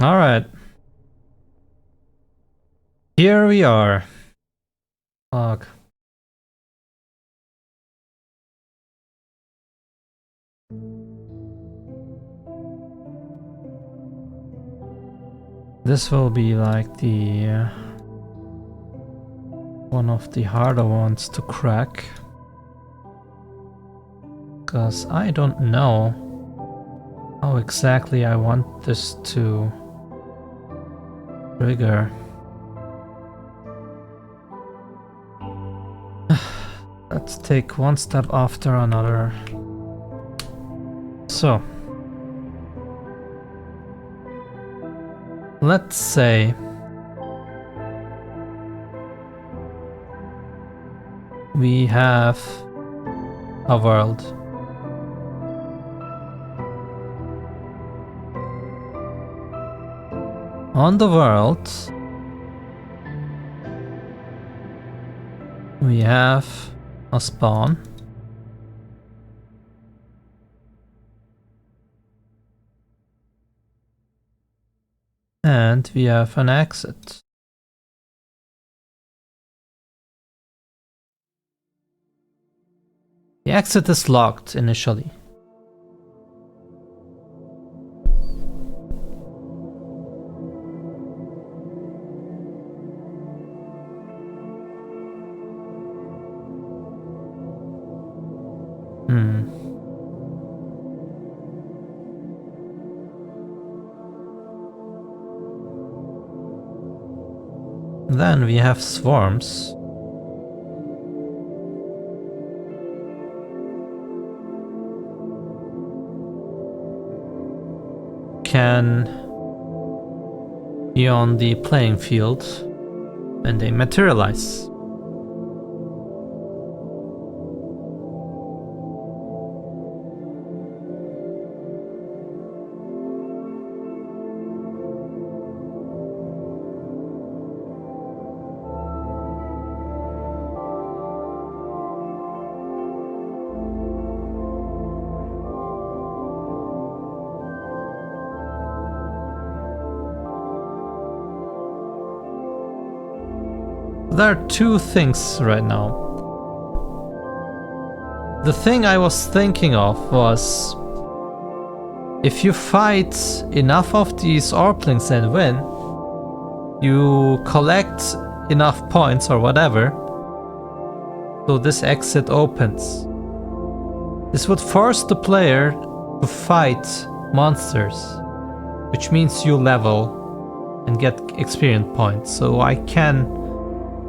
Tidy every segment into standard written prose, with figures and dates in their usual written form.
Alright. Here we are. Fuck. This will be like the one of the harder ones to crack. Because I don't know how exactly I want this to trigger. Let's take one step after another. So, let's say we have a world. On the world, we have a spawn. And we have an exit. The exit is locked initially. Then we have swarms. Can be on the playing field and they materialize. There are two things right now. The thing I was thinking of was, if you fight enough of these Orplings and win, you collect enough points or whatever, so this exit opens. This would force the player to fight monsters, which means you level and get experience points. So I can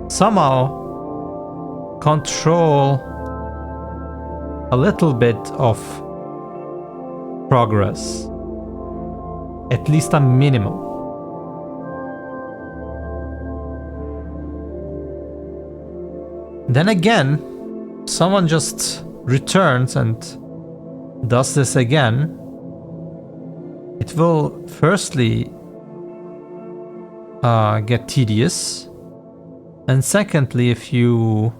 somehow control a little bit of progress, at least a minimum. Then again, someone just returns and does this again. It will firstly get tedious. And secondly, if you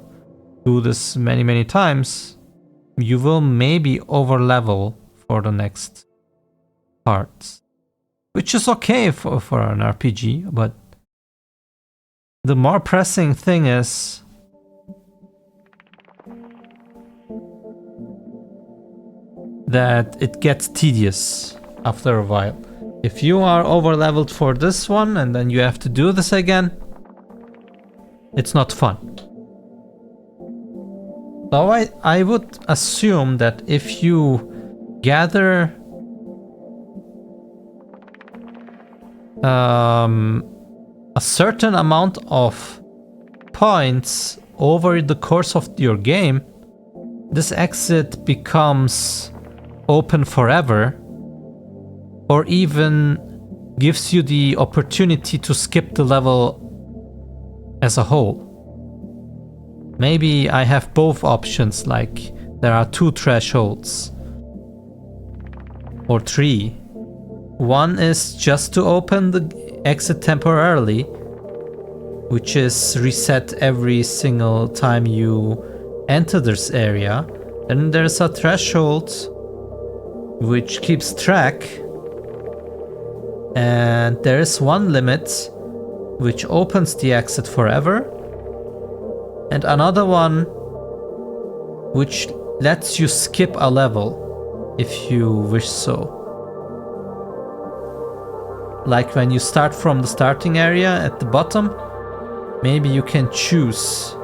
do this many times, you will maybe overlevel for the next parts. Which is okay for an RPG, but the more pressing thing is that it gets tedious after a while. If you are overleveled for this one and then you have to do this again, it's not fun. So I would assume that if you gather a certain amount of points over the course of your game, this exit becomes open forever, or even gives you the opportunity to skip the level as a whole. Maybe I have both options, like there are 2 thresholds or 3. One is just to open the exit temporarily, which is reset every single time you enter this area. Then there's a threshold which keeps track And there is one limit which opens the exit forever, and another one which lets you skip a level if you wish so. Like when you start from the starting area at the bottom, maybe you can choose.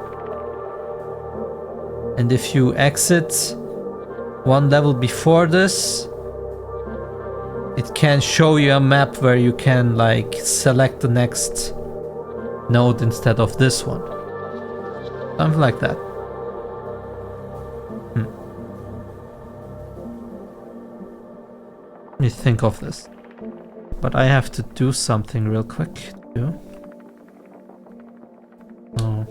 And if you exit one level before this, it can show you a map where you can like select the next node instead of this one. Something like that. Let me think of this. But I have to do something real quick too. Oh.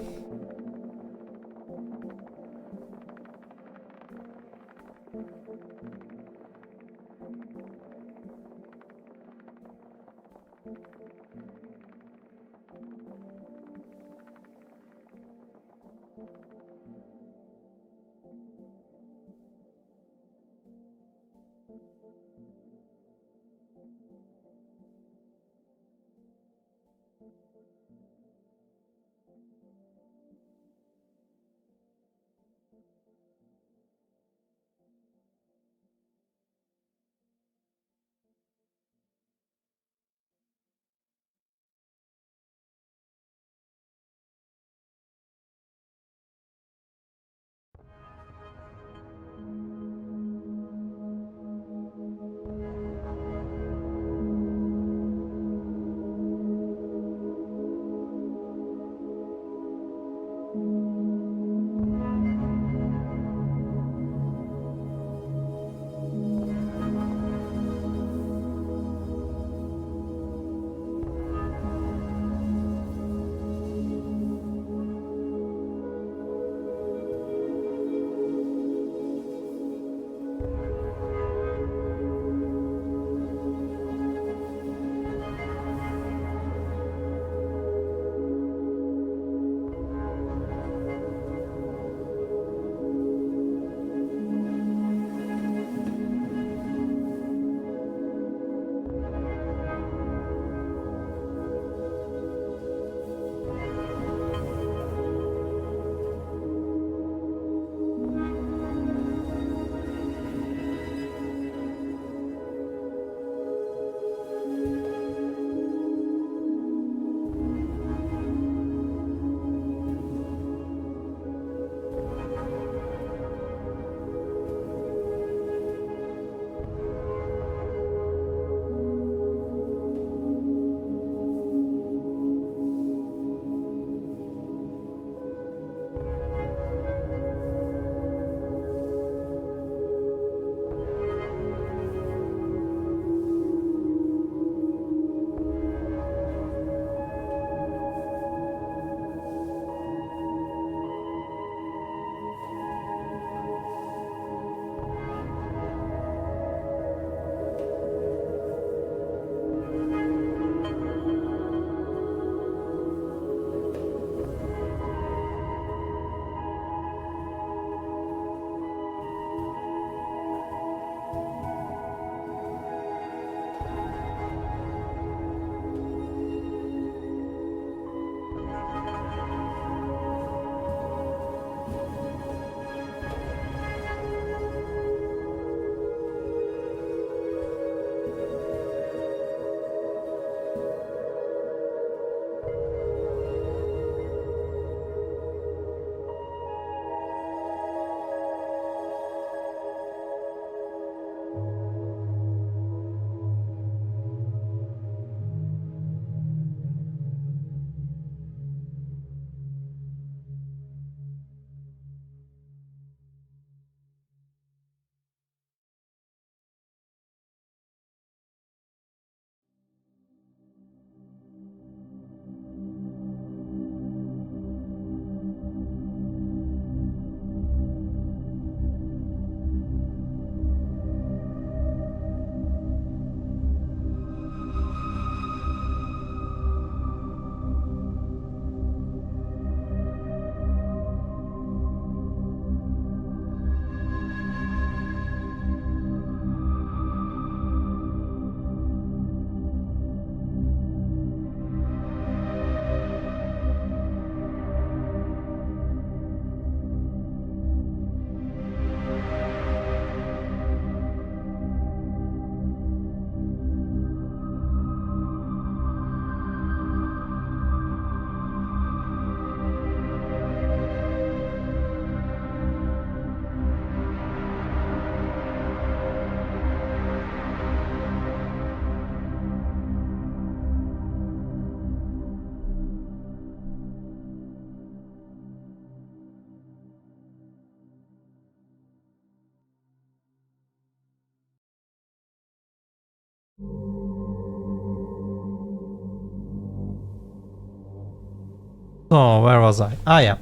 So, where was I? Ah, yeah.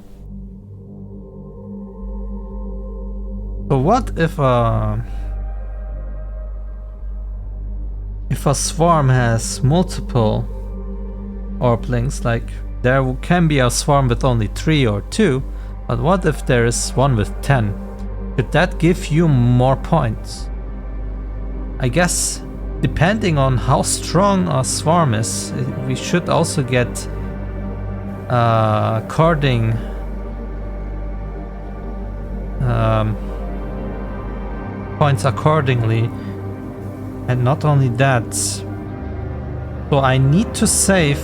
So what if a swarm has multiple Orplings? Like, there can be a swarm with only 3 or 2, but what if there is one with 10? Could that give you more points? I guess, depending on how strong a swarm is, we should also get carding points accordingly. And not only that, so I need to save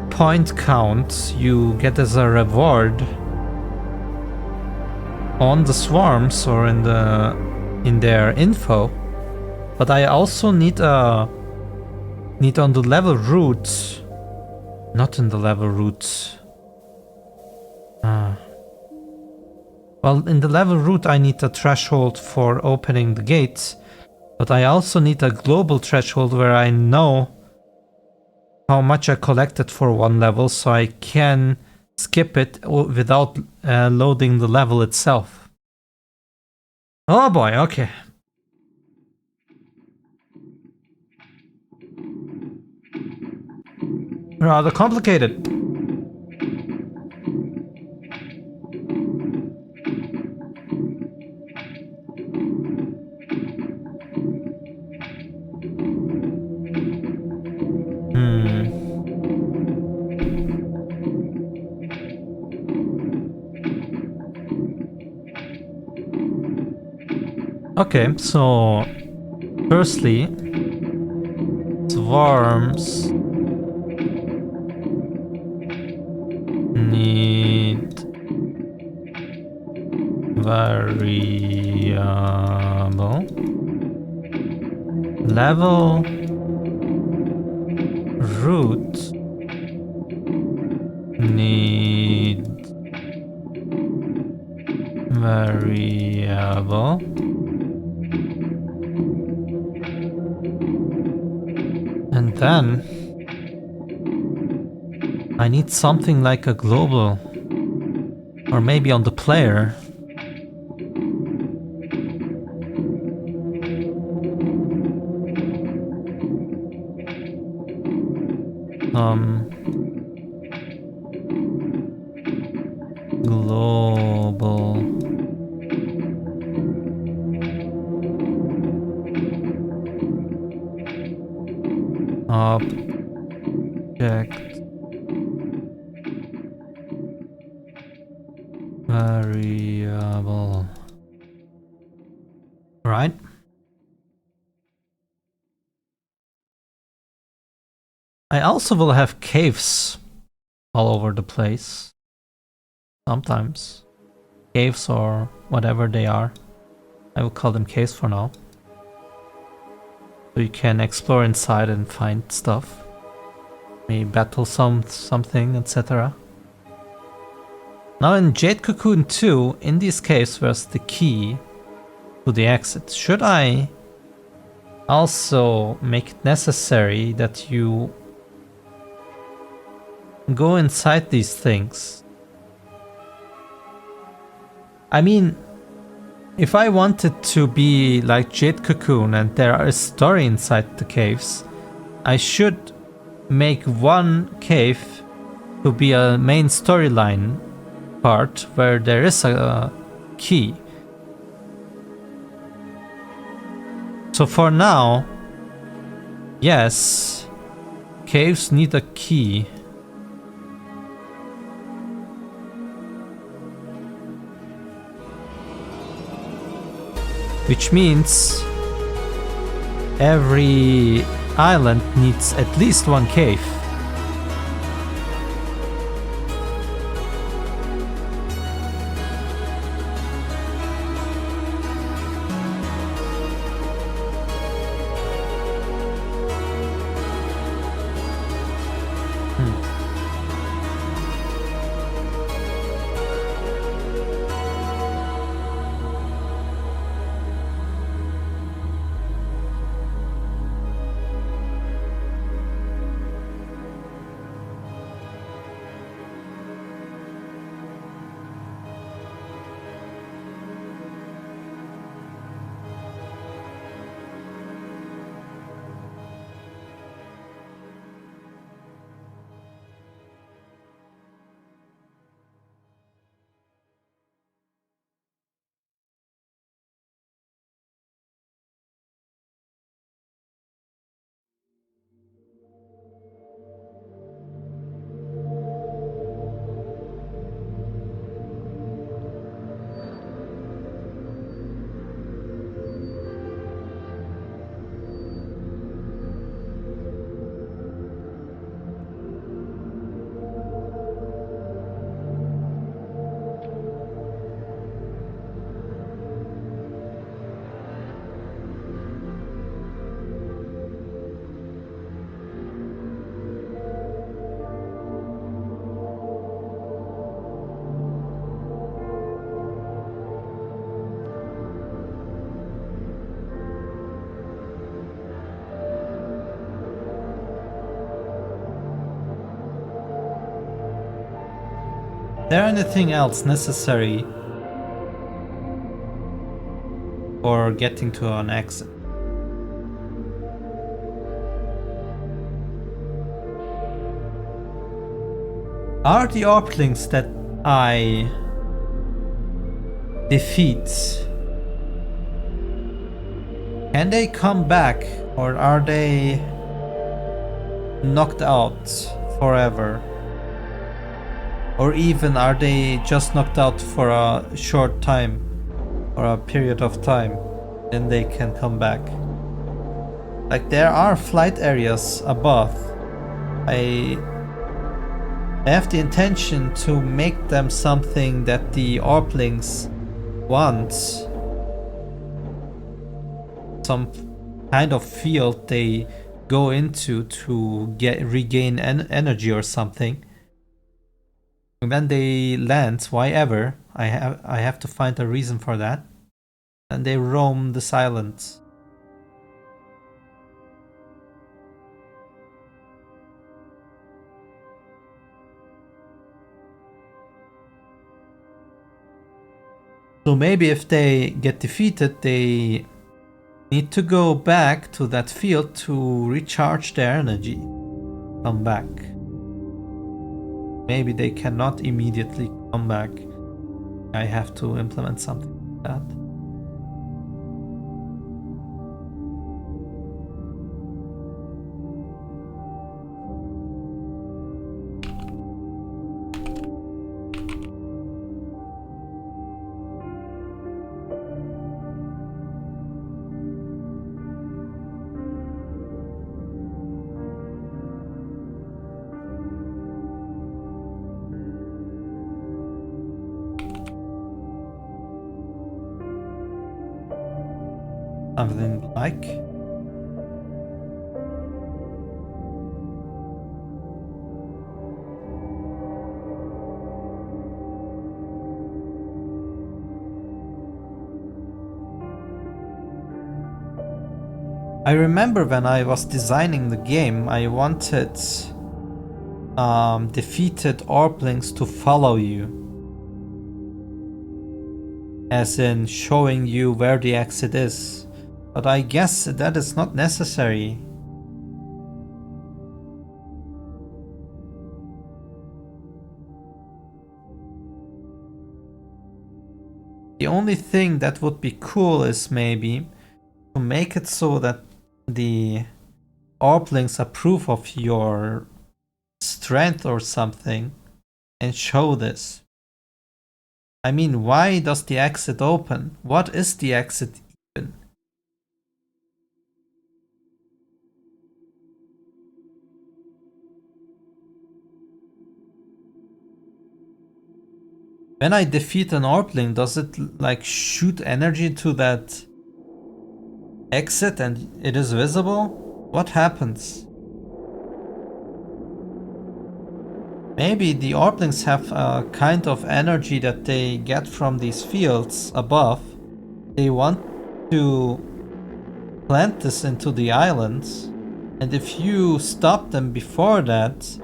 point count you get as a reward on the swarms or in their info, but I also need on the level route, not in the level route. Well, in the level route I need a threshold for opening the gates, but I also need a global threshold where I know how much I collected for one level, so I can skip it without loading the level itself. Oh boy, okay. Rather complicated. Okay, so firstly, swarms need variable level root need variable and then I need something like a global, or maybe on the player. Global object variable, right? I also will have caves all over the place. Sometimes. Caves or whatever they are. I will call them caves for now. So you can explore inside and find stuff. Maybe battle something, etc. Now in Jade Cocoon 2, in these caves was the key to the exit. Should I also make it necessary that you go inside these things? I mean, if I wanted to be like Jade Cocoon and there is a story inside the caves, I should make one cave to be a main storyline part where there is a key. So for now, yes, caves need a key. Which means every island needs at least one cave. there anything else necessary for getting to an exit? Are the Orplings that I defeat, can they come back, or are they knocked out forever? Or even are they just knocked out for a short time or a period of time, then they can come back? Like, there are flight areas above. I have the intention to make them something that the Orplings want. Some kind of field they go into to regain energy or something. And when they land, why ever, I have to find a reason for that. And they roam this island. So maybe if they get defeated, they need to go back to that field to recharge their energy. Come back. Maybe they cannot immediately come back. I have to implement something like that. Something like. I remember when I was designing the game, I wanted defeated Orplings to follow you. As in showing you where the exit is. But I guess that is not necessary. The only thing that would be cool is maybe to make it so that the Orplings approve of your strength or something and show this. I mean, why does the exit open? What is the exit even? When I defeat an Orpling, does it like shoot energy to that exit and it is visible? What happens? Maybe the Orplings have a kind of energy that they get from these fields above. They want to plant this into the islands, and if you stop them before that,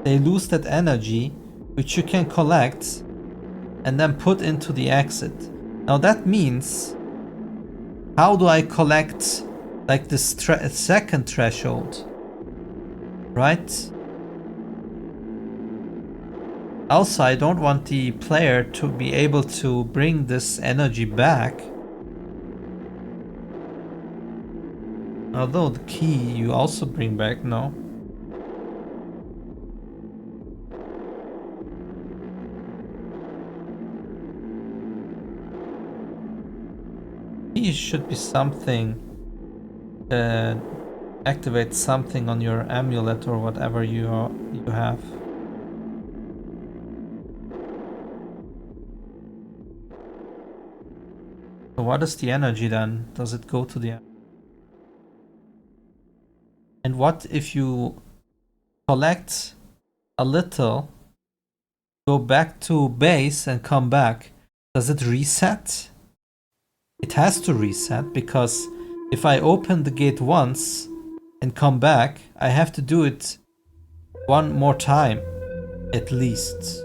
they lose that energy, which you can collect and then put into the exit. Now that means, how do I collect like this second threshold, right? Also, I don't want the player to be able to bring this energy back. Although the key you also bring back, no? Key should be something that activates something on your amulet or whatever you have. So what is the energy then? Does it go to the... And what if you collect a little, go back to base and come back? Does it reset? It has to reset, because if I open the gate once and come back, I have to do it one more time, at least.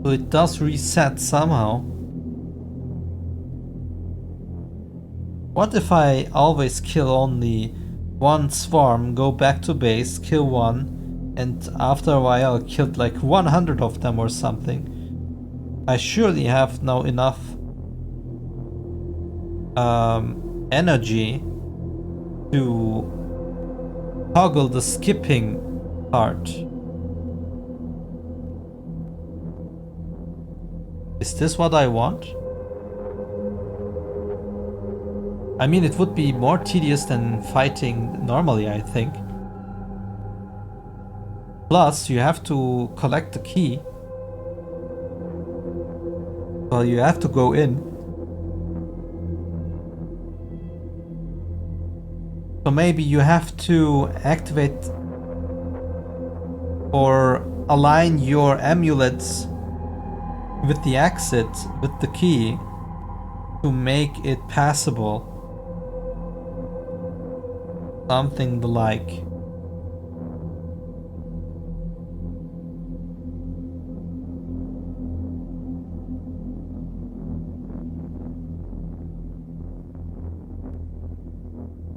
So it does reset somehow. What if I always kill only one swarm, go back to base, kill one, and after a while I killed like 100 of them or something? I surely have now enough energy to toggle the skipping part. Is this what I want? I mean, it would be more tedious than fighting normally, I think. Plus, you have to collect the key. Well, you have to go in. So maybe you have to activate or align your amulets with the exit, with the key, to make it passable. Something the like.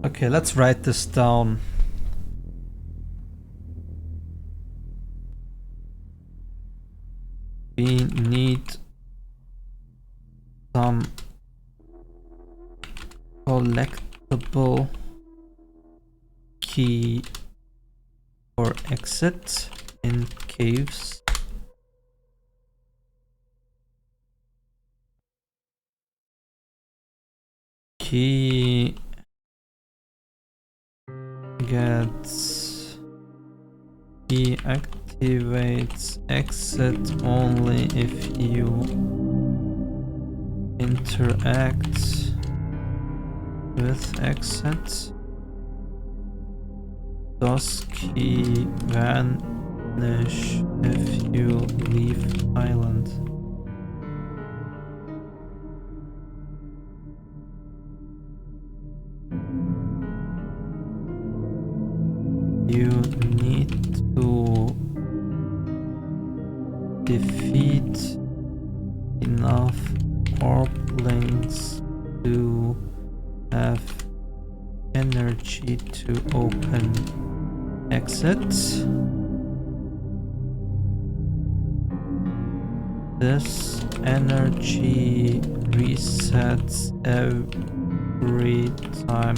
Okay, let's write this down. We need some collectible key for exit in caves. Key activates exit only if you interact with exit. Does key vanish if you leave island? You need to defeat enough orblings to have energy to open exit. This energy resets every time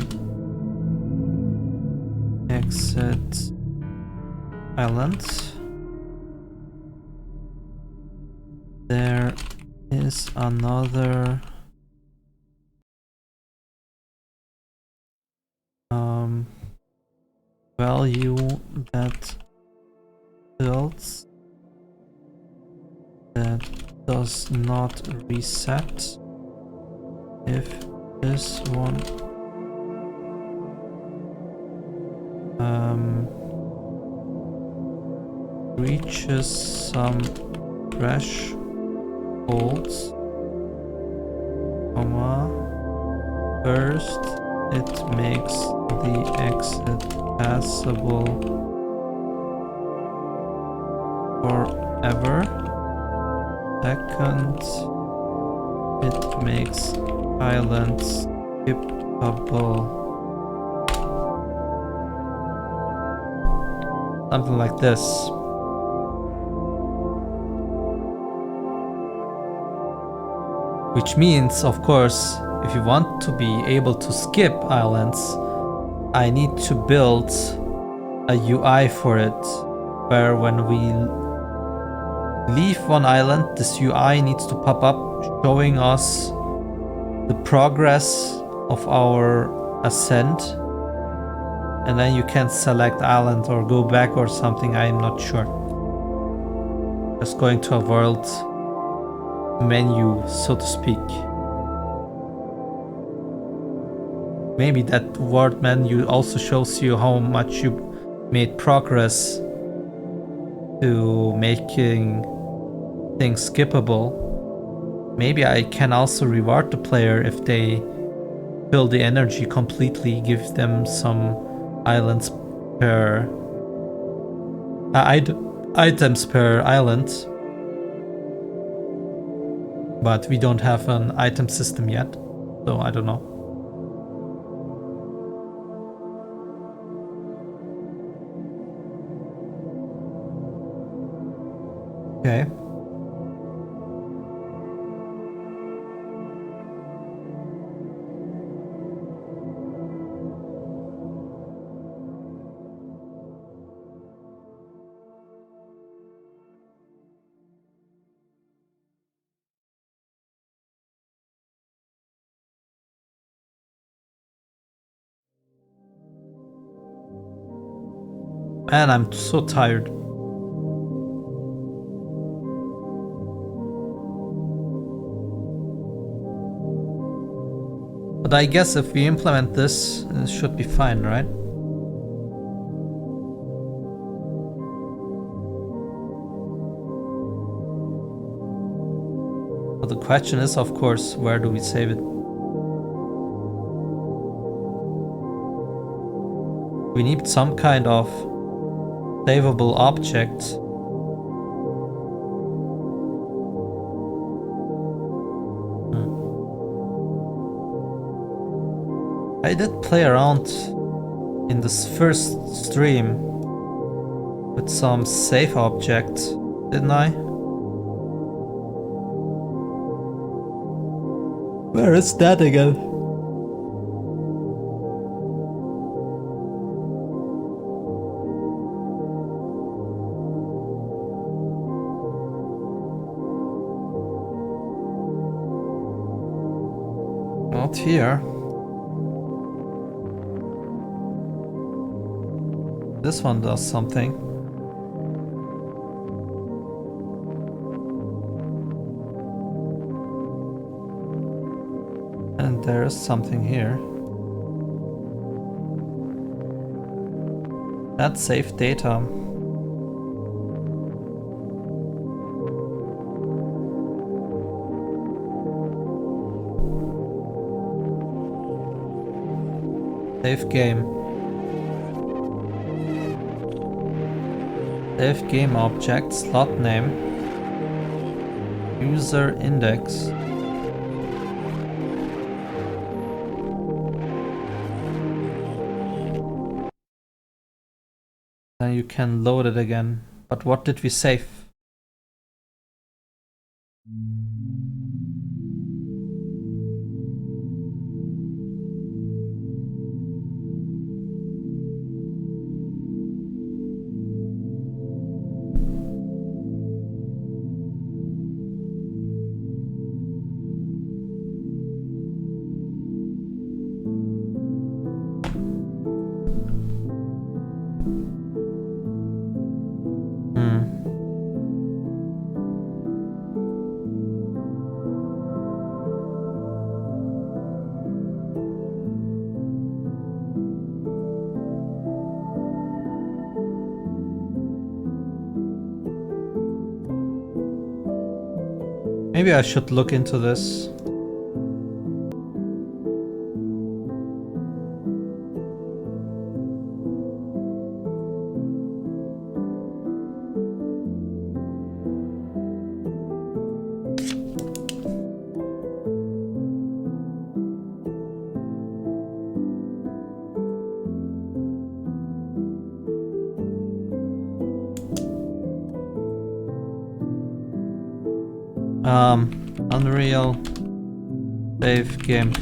exit island. There is another value that builds that does not reset if this one reaches some thresholds, first it makes the exit passable forever. Second, it makes islands skippable. Something like this. Which means, of course, if you want to be able to skip islands, I need to build a UI for it, where when we leave one island, this UI needs to pop up showing us the progress of our ascent, and then you can select island or go back or something, I'm not sure. Just going to a world menu, so to speak. Maybe that world menu also shows you how much you made progress to making things skippable. Maybe I can also reward the player if they fill the energy completely, give them some islands per items per island. But we don't have an item system yet, so I don't know. Okay. Man, I'm so tired. But I guess if we implement this, it should be fine, right? But the question is, of course, where do we save it? We need some kind of savable object. I did play around in this first stream with some save object, didn't I? Where is that again? Not here. This one does something. And there is something here. That's safe data. Save game. Save game object, slot name, user index. Then you can load it again. But what did we save? Maybe I should look into this. Unreal save game.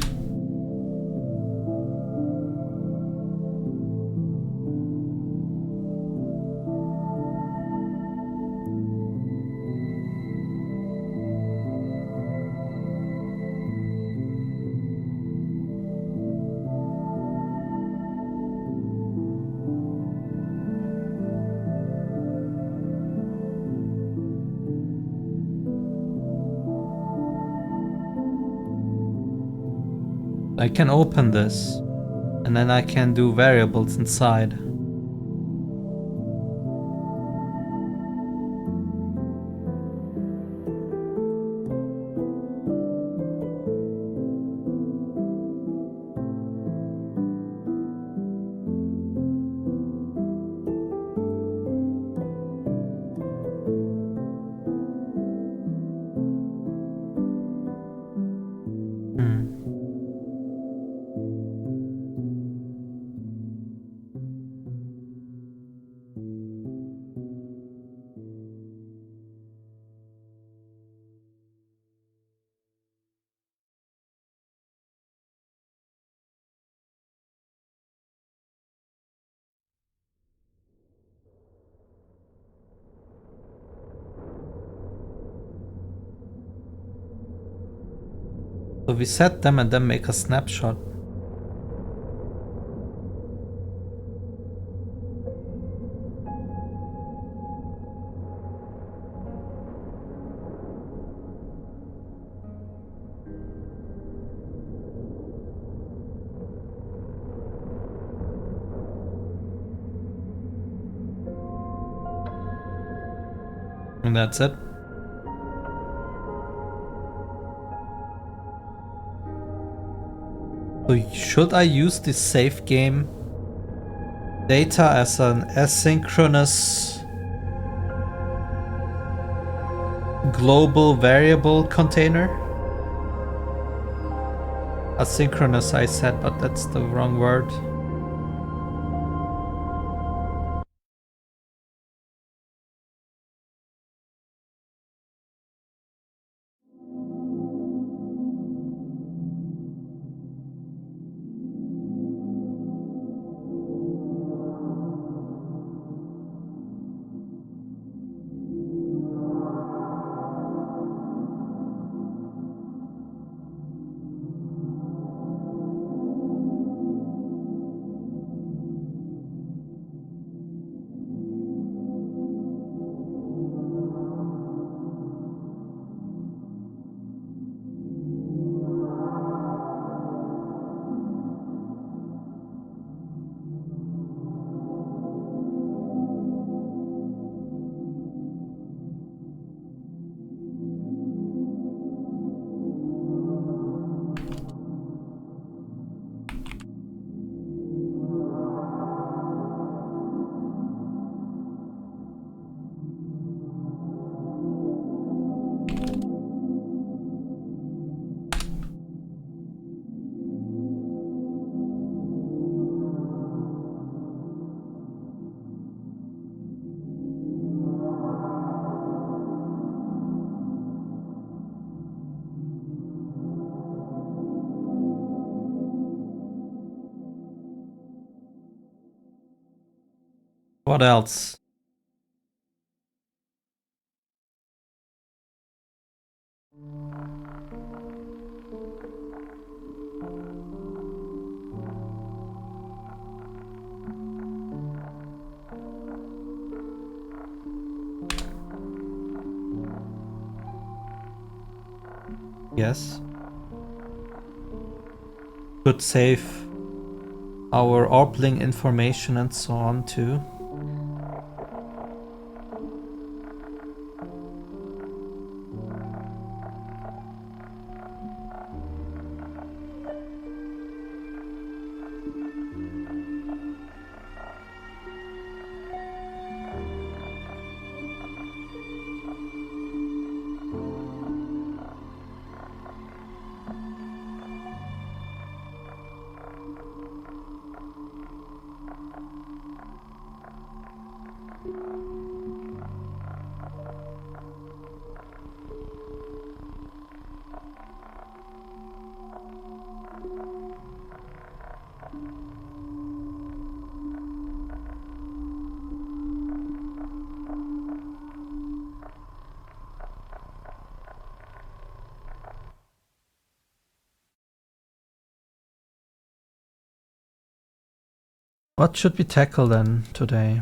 I can open this and then I can do variables inside. So we set them and then make a snapshot. And that's it. So should I use this save game data as an asynchronous global variable container? Asynchronous I said, but that's the wrong word. What else? Yes. Could save our Orpling information and so on too. What should we tackle then today?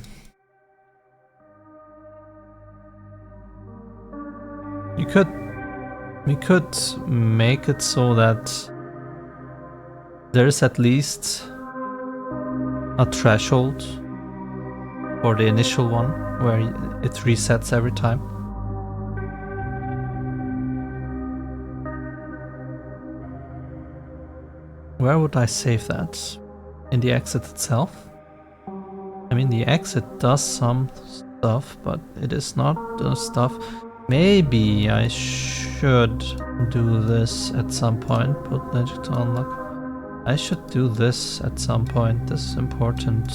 We could make it so that there is at least a threshold for the initial one where it resets every time. Where would I save that? In the exit itself? I mean, the exit does some stuff, but it is not the stuff. Maybe I should do this at some point. Put magic to unlock. I should do this at some point. This is important.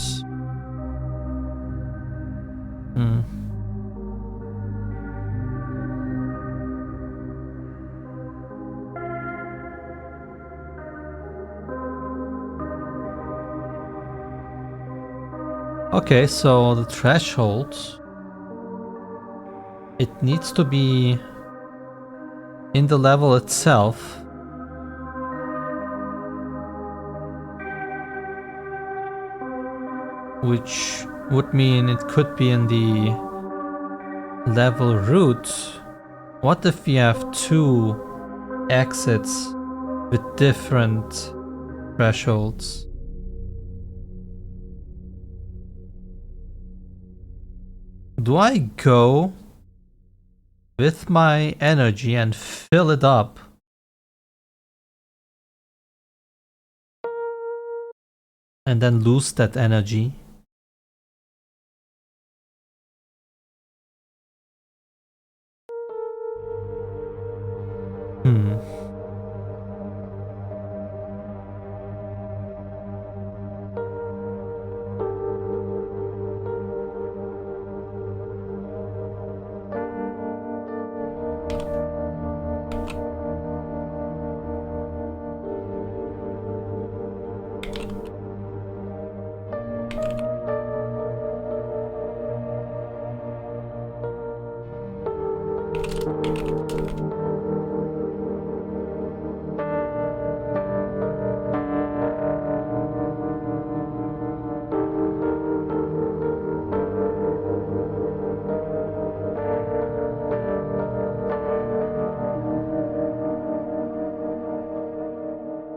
Okay, so the threshold, it needs to be in the level itself which would mean it could be in the level root. What if we have two exits with different thresholds? Do I go with my energy and fill it up? And then lose that energy? Hmm.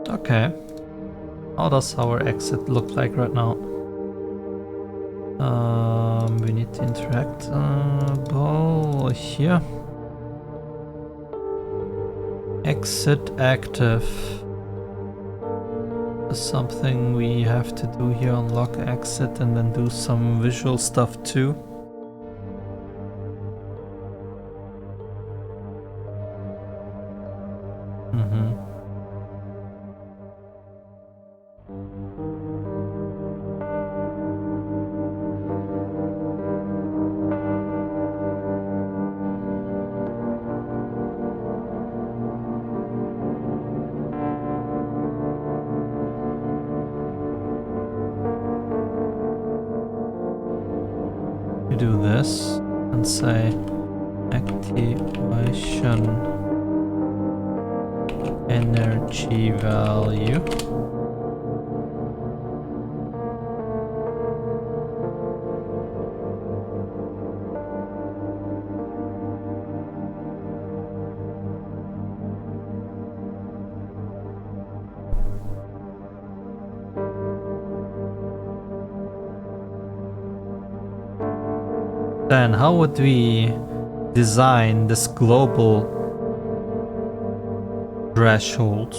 Okay. How does our exit look like right now? We need to interact ball here. Exit active. Is something we have to do here. Unlock exit and then do some visual stuff too. You do this and say activation energy value. Then how would we design this global threshold?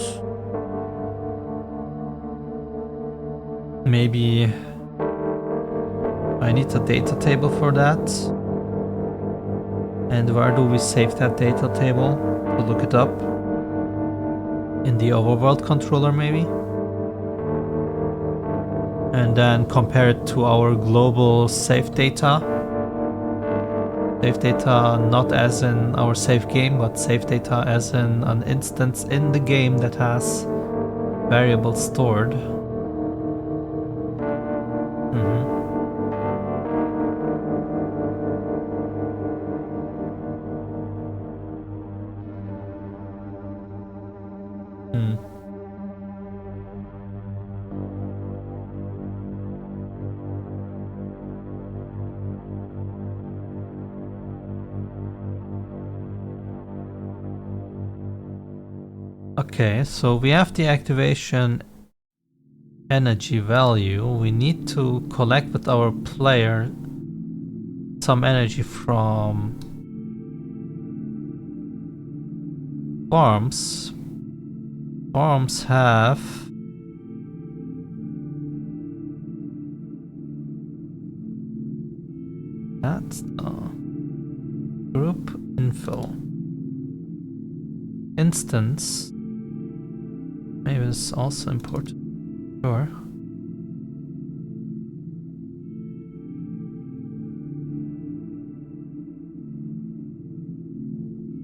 Maybe I need a data table for that. And where do we save that data table? To look it up in the overworld controller maybe? And then compare it to our global save data. Save data not as in our save game, but save data as in an instance in the game that has variables stored. Okay, so we have the activation energy value. We need to collect with our player some energy from farms. Farms have that's group info. Instance. Maybe it's also important. Sure.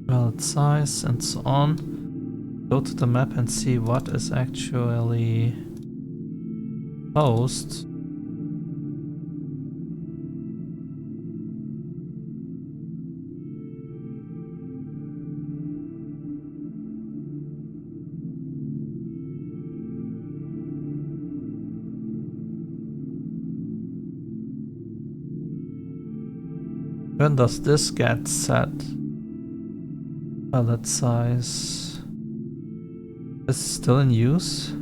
Valid size and so on. Go to the map and see what is actually posed. When does this get set? Palette size. Is it still in use?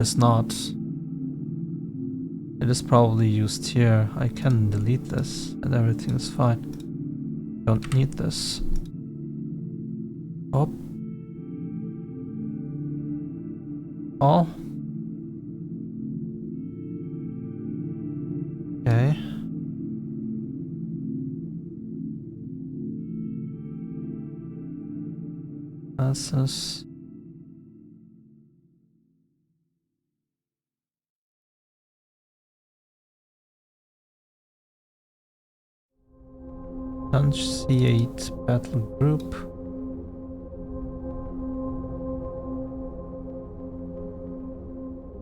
It's not. It is probably used here. I can delete this and everything is fine. Don't need this. Oh. Oh. Okay. Classes. Punch C8 battle group.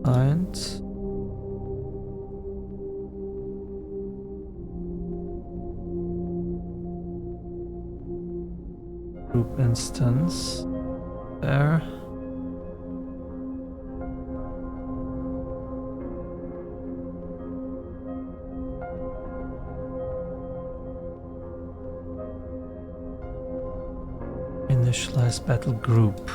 And group instance there. Initialize battle group.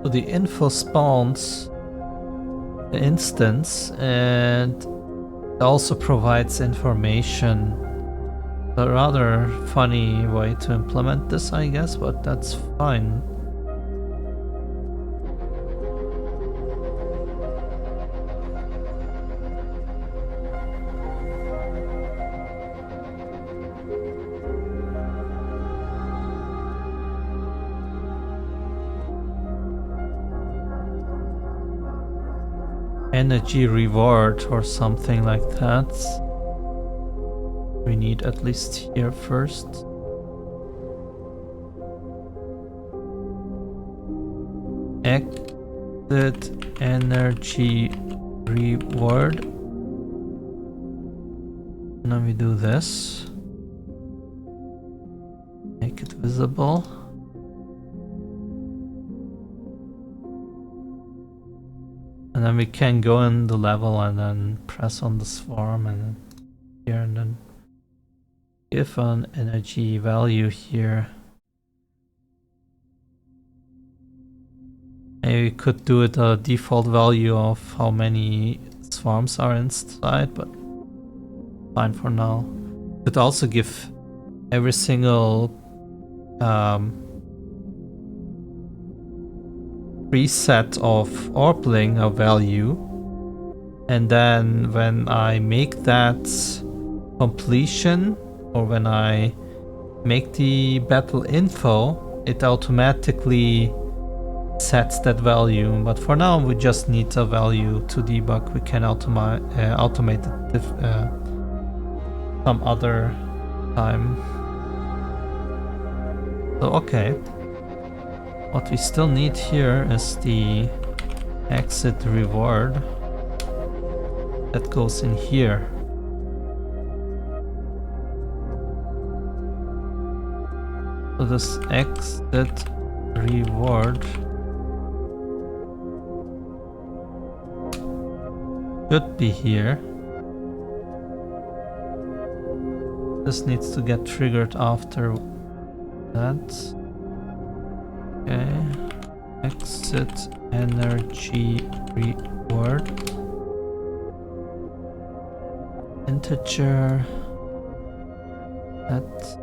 So the info spawns the instance and it also provides information. A rather funny way to implement this, I guess, but that's fine. Energy reward or something like that. We need at least here first. Exit energy reward. Now we do this. Make it visible. And then we can go in the level and then press on the swarm and here and then give an energy value here. Maybe we could do it a default value of how many swarms are inside, but fine for now. Could also give every single preset of Orpling a value, and then when I make that completion or when I make the battle info, it automatically sets that value. But for now we just need a value to debug. We can automate it some other time. So okay. What we still need here is the exit reward that goes in here. So this exit reward should be here. This needs to get triggered after that. Okay, exit energy reward. Integer. That.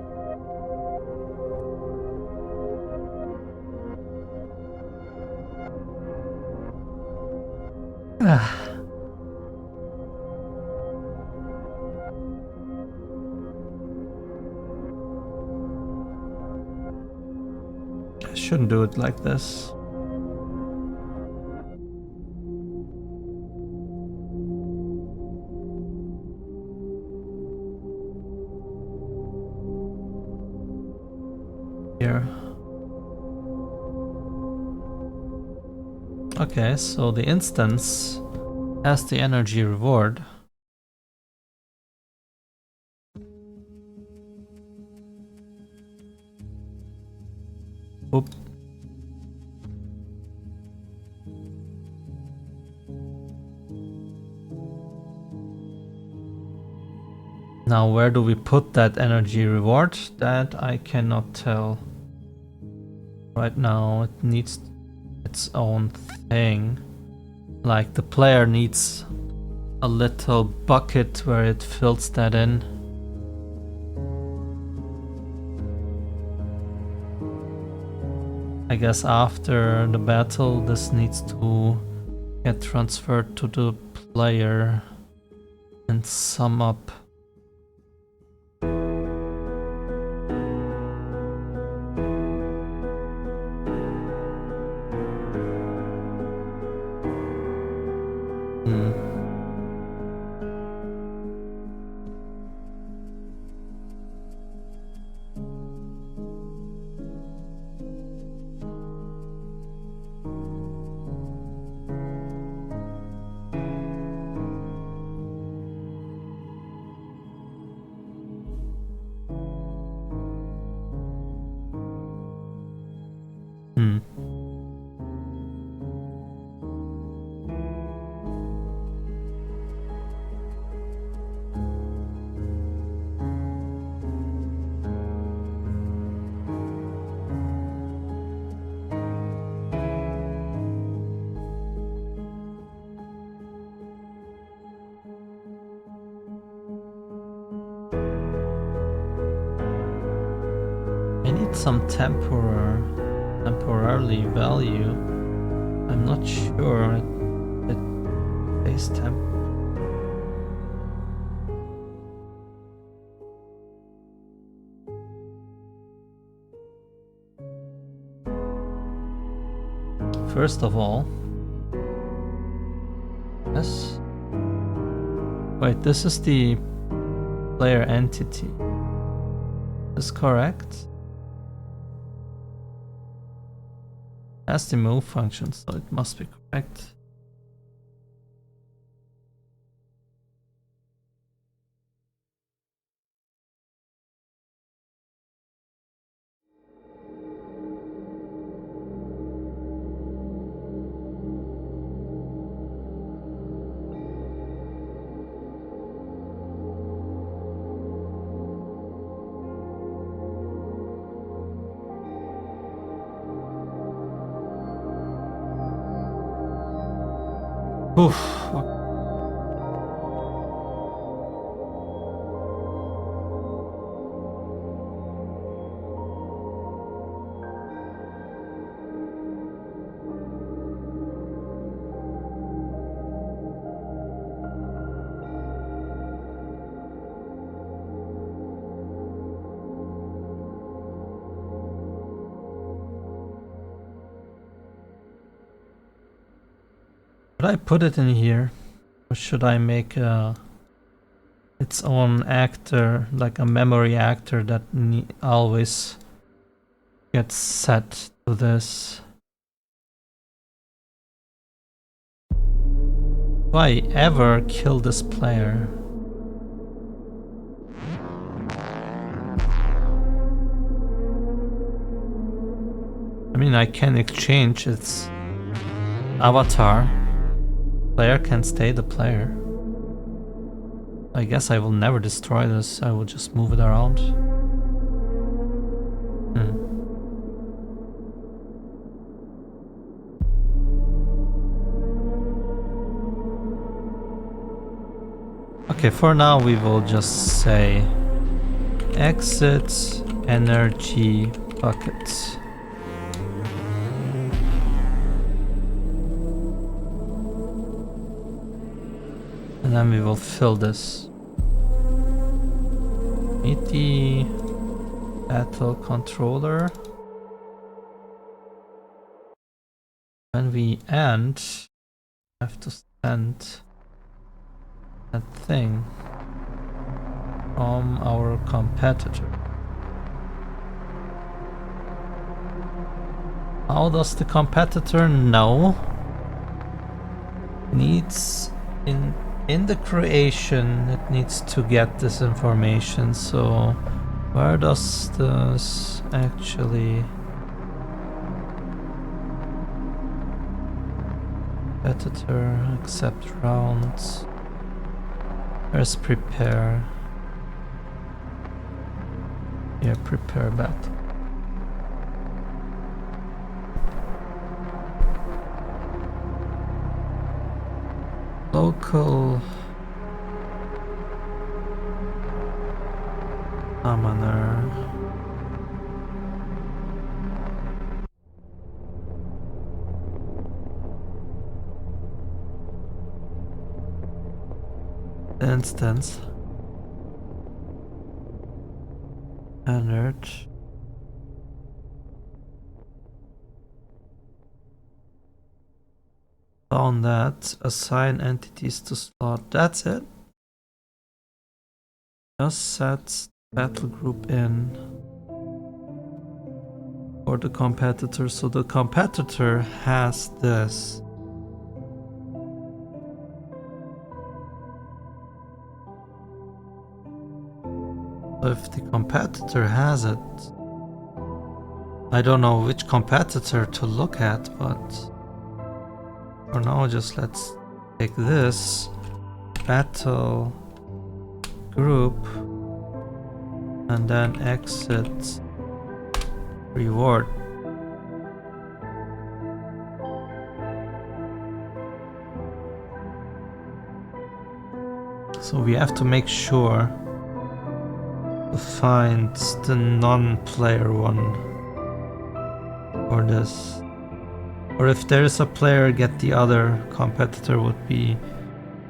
I shouldn't do it like this. here. Okay, so the instance has the energy reward. Oop. Now where do we put that energy reward? That I cannot tell. Right now it needs its own thing. Like the player needs a little bucket where it fills that in. I guess after the battle this needs to get transferred to the player and sum up. Some temporarily value. I'm not sure it base temp. First of all, yes. Wait, this is the player entity. Is correct? Has the move function, so it must be correct. Oof. Should I put it in here? Or should I make its own actor, like a memory actor that always gets set to this? Do I ever kill this player? I mean, I can exchange its avatar. Player can stay the player. I guess I will never destroy this, I will just move it around. Okay, for now we will just say exit energy bucket. And then we will fill this. Meet the battle controller. When we end, I have to send that thing from our competitor. How does the competitor know? Needs in the creation it needs to get this information, so where does this actually competitor accept rounds? Where's prepare? Yeah, prepare battle. Local summoner. Instance. Standard. Found that. Assign entities to slot. That's it. Just set battle group in for the competitor. So the competitor has this. If the competitor has it, I don't know which competitor to look at, but for now just let's take this battle group and then exit reward. So we have to make sure to find the non-player one for this. Or if there is a player, get the other competitor would be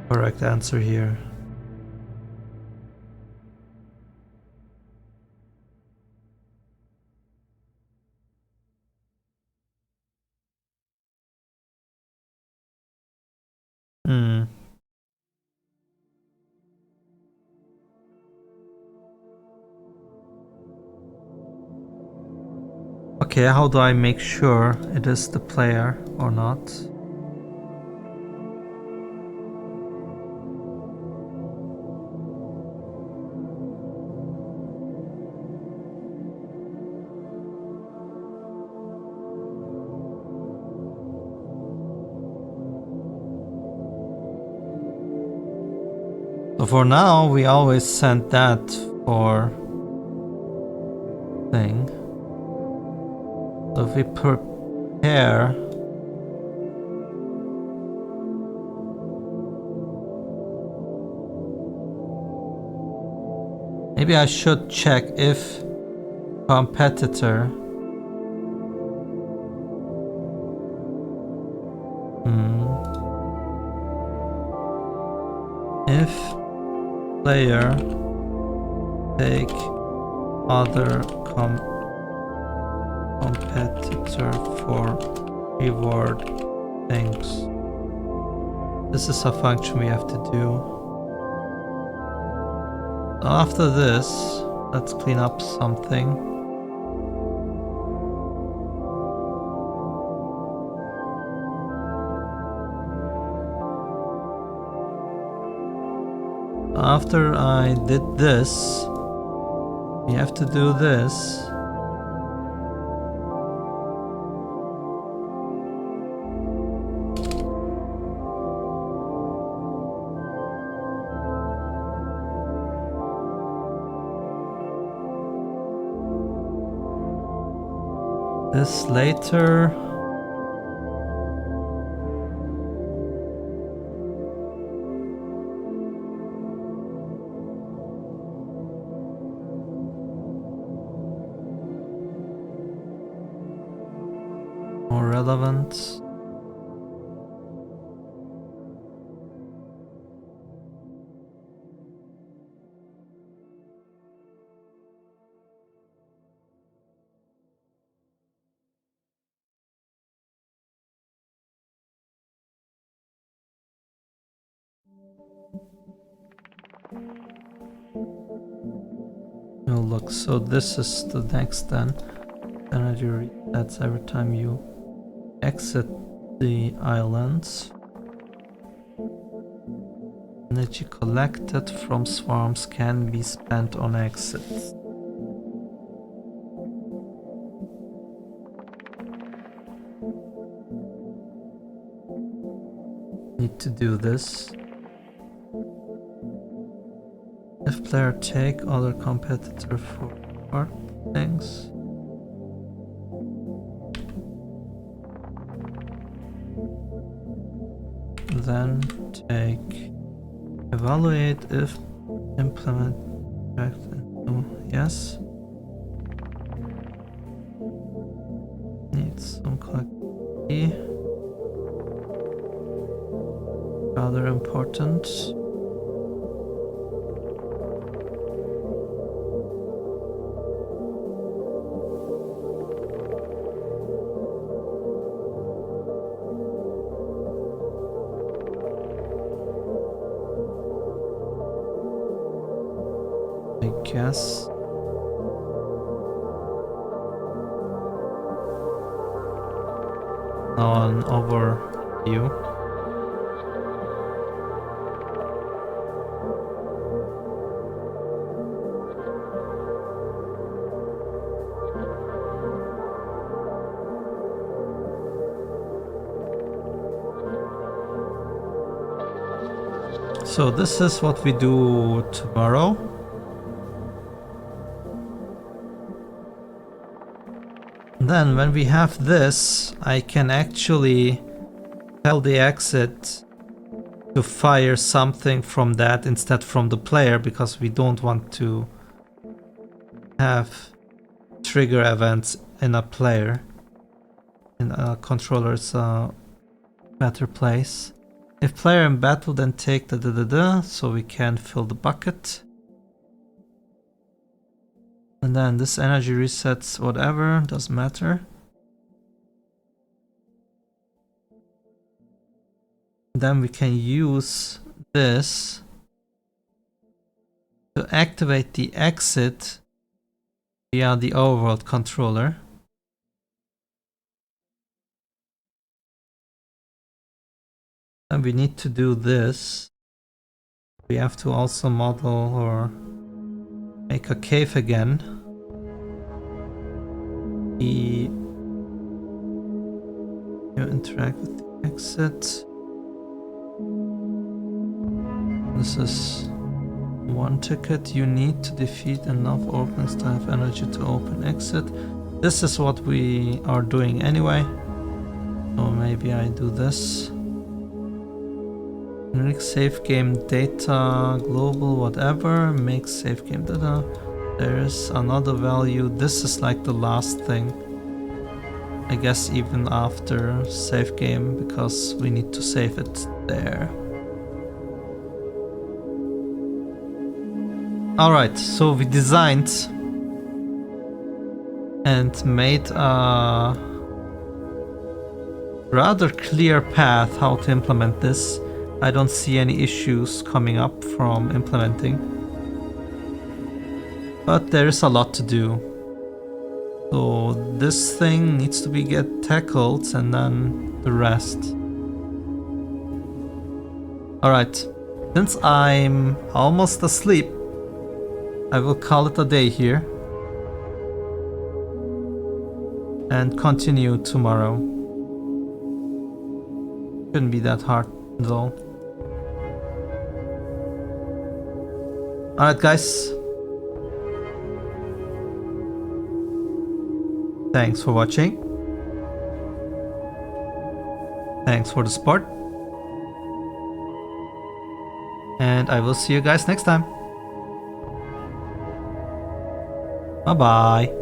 correct answer here. Okay, how do I make sure it is the player or not? So for now, we always send that for thing. So if we prepare, maybe I should check if competitor if player take other competitor for reward things. This is a function we have to do. After this, let's clean up something. After I did this, we have to do this. This later. More relevant. Oh look, so this is the next then. Energy resets every time you exit the island. Energy collected from swarms can be spent on exit. Need to do this. If player take other competitor for part things. Then take evaluate if implement yes. Need some collect. Rather important. I guess. Now an overview. So this is what we do tomorrow. Then when we have this, I can actually tell the exit to fire something from that instead from the player, because we don't want to have trigger events in a player. In a controller is a better place. If player in battle, then take the so we can fill the bucket. And then this energy resets whatever, doesn't matter. Then we can use this to activate the exit via the overworld controller. And we need to do this. We have to also model or make a cave again. You interact with the exit. This is one ticket you need to defeat enough openings to have energy to open exit. This is what we are doing anyway. So maybe I do this. Generic save game data, global, whatever, make save game data. There's another value. This is like the last thing. I guess even after save game, because we need to save it there. Alright, so we designed and made a rather clear path how to implement this. I don't see any issues coming up from implementing. But there is a lot to do. So this thing needs to be get tackled and then the rest. Alright, since I'm almost asleep, I will call it a day here. And continue tomorrow. Shouldn't be that hard though. Alright guys. Thanks for watching. Thanks for the support. And I will see you guys next time. Bye bye.